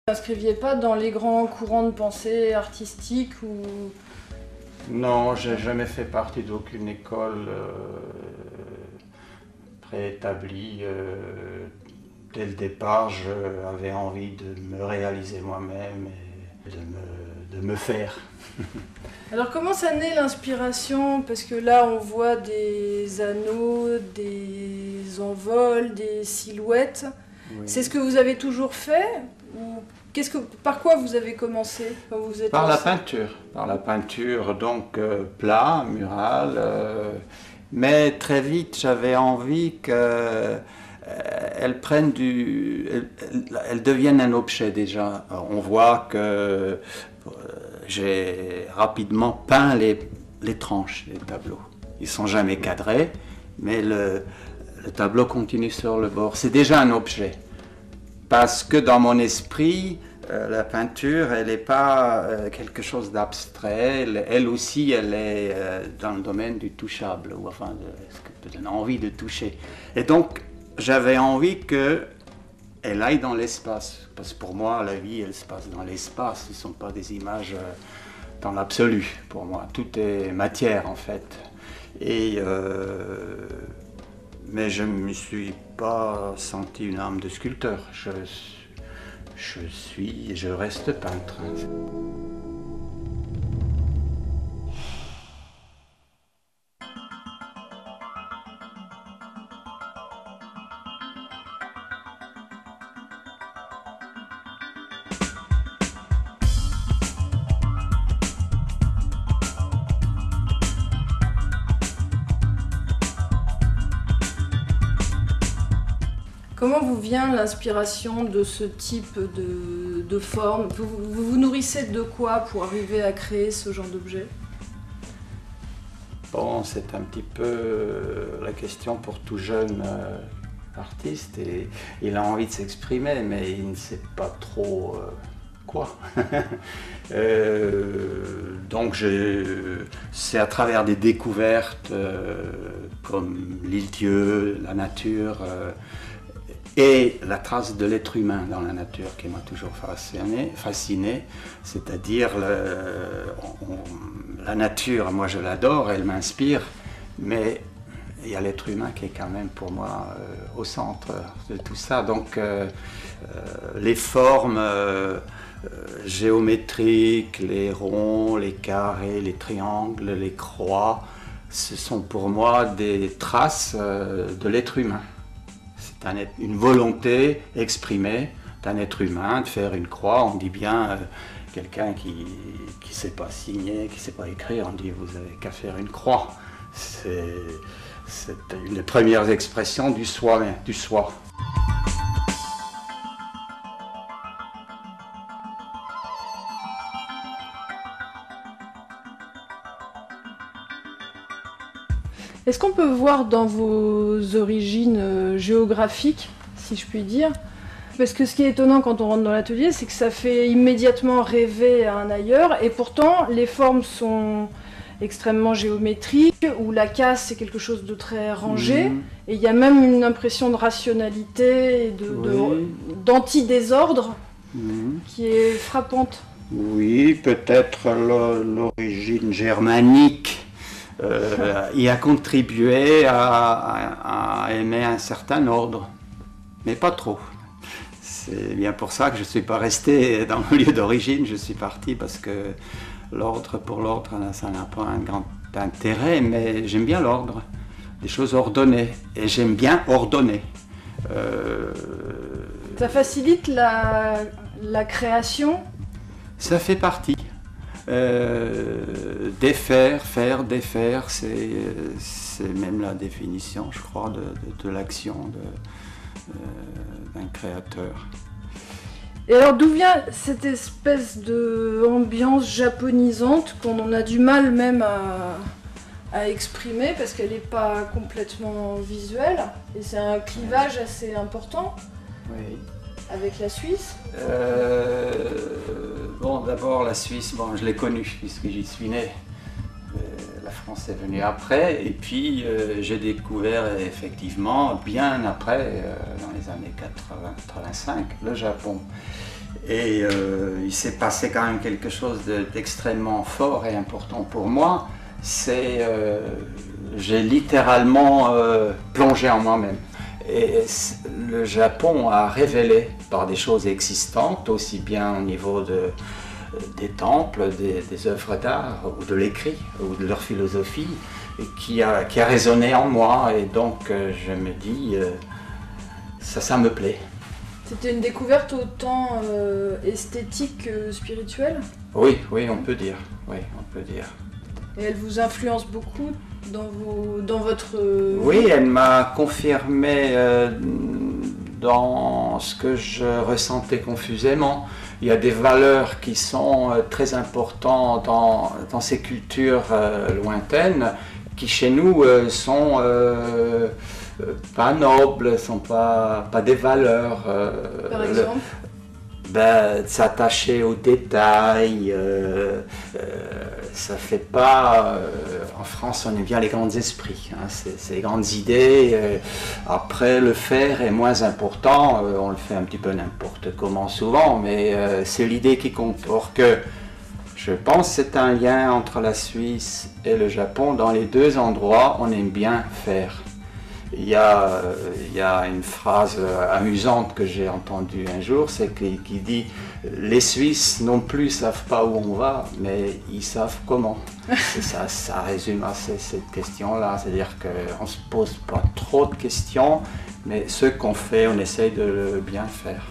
Vous ne vous inscriviez pas dans les grands courants de pensée artistiques ou... Non, j'ai jamais fait partie d'aucune école préétablie. Dès le départ, j'avais envie de me réaliser moi-même et de me faire. Alors comment ça naît l'inspiration? Parce que là on voit des anneaux, des envols, des silhouettes. Oui. C'est ce que vous avez toujours fait? Ou par quoi vous avez commencé quand vous êtes Par lancé? par la peinture donc plat, mural, mais très vite j'avais envie qu'elle prenne elle devienne un objet déjà. Alors, on voit que j'ai rapidement peint les tranches des tableaux. Ils sont jamais cadrés, mais le tableau continue sur le bord. C'est déjà un objet. Parce que dans mon esprit, la peinture, elle n'est pas quelque chose d'abstrait. Elle aussi, elle est dans le domaine du touchable, ou enfin, de l'envie de toucher. Et donc, j'avais envie qu'elle aille dans l'espace. Parce que pour moi, la vie, elle se passe dans l'espace. Ce ne sont pas des images dans l'absolu, pour moi. Tout est matière, en fait. Mais je ne me suis pas senti une âme de sculpteur. Je reste peintre. Comment vous vient l'inspiration de ce type de forme? Vous vous nourrissez de quoi pour arriver à créer ce genre d'objet? Bon, c'est un petit peu la question pour tout jeune artiste. Et il a envie de s'exprimer, mais il ne sait pas trop quoi. Donc c'est à travers des découvertes comme l'île-dieu, la nature, et la trace de l'être humain dans la nature qui m'a toujours fasciné, c'est-à-dire la nature, moi je l'adore, elle m'inspire, mais il y a l'être humain qui est quand même pour moi au centre de tout ça. Donc les formes géométriques, les ronds, les carrés, les triangles, les croix, ce sont pour moi des traces de l'être humain. C'est une volonté exprimée d'un être humain de faire une croix. On dit bien quelqu'un qui ne sait pas signer, qui ne sait pas écrire, on dit vous n'avez qu'à faire une croix. C'est une des premières expressions du soi. Est-ce qu'on peut voir dans vos origines géographiques, si je puis dire? Parce que ce qui est étonnant quand on rentre dans l'atelier, c'est que ça fait immédiatement rêver à un ailleurs, et pourtant les formes sont extrêmement géométriques, où la case c'est quelque chose de très rangé, et il y a même une impression de rationalité, d'anti-désordre qui est frappante. Oui, peut-être l'origine germanique y a contribué à aimer un certain ordre, mais pas trop. C'est bien pour ça que je ne suis pas resté dans mon lieu d'origine, je suis parti parce que l'ordre pour l'ordre, ça n'a pas un grand intérêt, mais j'aime bien l'ordre, des choses ordonnées, et j'aime bien ordonner. Ça facilite la création? Ça fait partie. Défaire, faire, défaire, c'est même la définition, je crois, de l'action d'un créateur. Et alors d'où vient cette espèce d'ambiance japonisante qu'on en a du mal même à exprimer parce qu'elle n'est pas complètement visuelle et c'est un clivage assez important? Oui. Avec la Suisse? Bon, d'abord la Suisse, bon, je l'ai connue puisque j'y suis né. La France est venue après, et puis j'ai découvert effectivement, bien après, dans les années 80-85, le Japon. Et il s'est passé quand même quelque chose d'extrêmement fort et important pour moi. C'est j'ai littéralement plongé en moi-même. Et le Japon a révélé par des choses existantes, aussi bien au niveau des temples, des œuvres d'art, ou de l'écrit, ou de leur philosophie, qui a résonné en moi. Et donc je me dis, ça me plaît. C'était une découverte autant esthétique que spirituelle? Oui, oui, on peut dire. Oui, on peut dire. Et elle vous influence beaucoup dans votre Oui, elle m'a confirmé dans ce que je ressentais confusément. Il y a des valeurs qui sont très importantes dans ces cultures lointaines, qui chez nous sont pas nobles, sont pas des valeurs. Par exemple s'attacher aux détails, ça fait pas. En France, on aime bien les grands esprits, hein, c'est les grandes idées. Après, le faire est moins important, on le fait un petit peu n'importe comment souvent, mais c'est l'idée qui compte. Or que je pense que c'est un lien entre la Suisse et le Japon. Dans les deux endroits, on aime bien faire. Il y a une phrase amusante que j'ai entendue un jour, c'est qui dit « Les Suisses non plus savent pas où on va, mais ils savent comment ». Et ça résume assez cette question-là, c'est-à-dire qu'on ne se pose pas trop de questions, mais ce qu'on fait, on essaye de le bien faire.